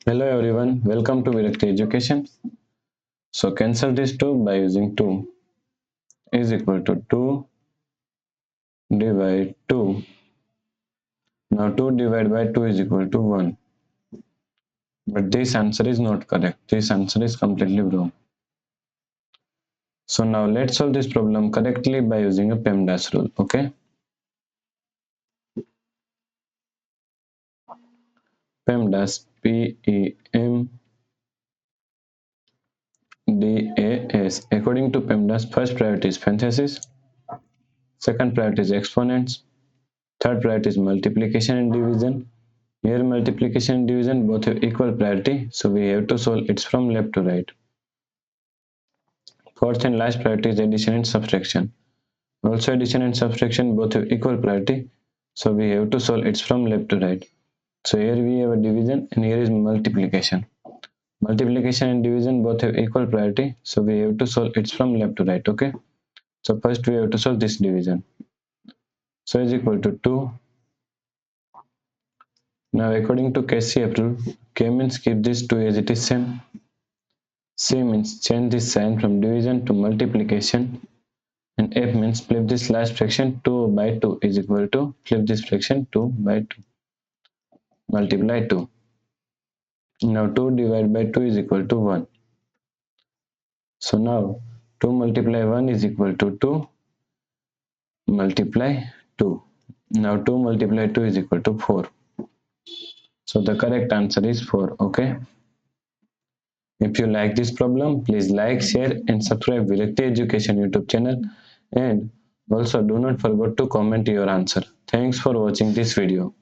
Hello everyone, welcome to Virakti Education. So cancel this 2 by using 2 is equal to 2 divide 2. Now 2 divided by 2 is equal to 1. But this answer is not correct. This answer is completely wrong. So now let's solve this problem correctly by using a PEMDAS rule. Okay. PEMDAS PEMDAS. According to PEMDAS, first priority is parenthesis, second priority is exponents, third priority is multiplication and division. Here multiplication and division both have equal priority, so we have to solve it from left to right. Fourth and last priority is addition and subtraction. Also addition and subtraction both have equal priority, so we have to solve it from left to right. So here we have a division and here is multiplication. Multiplication and division both have equal priority, so we have to solve it from left to right. Okay. So first we have to solve this division. So is equal to 2. Now according to KCF rule, K means keep this 2 as it is same. C means change this sign from division to multiplication, and F means flip this last fraction 2 by 2 is equal to flip this fraction 2 by 2 multiply 2. Now 2 divided by 2 is equal to 1. So now 2 multiply 1 is equal to 2 multiply 2. Now 2 multiply 2 is equal to 4. So the correct answer is 4. Okay. If you like this problem, please like, share and subscribe Virakti Education YouTube channel, and also do not forget to comment your answer. Thanks for watching this video.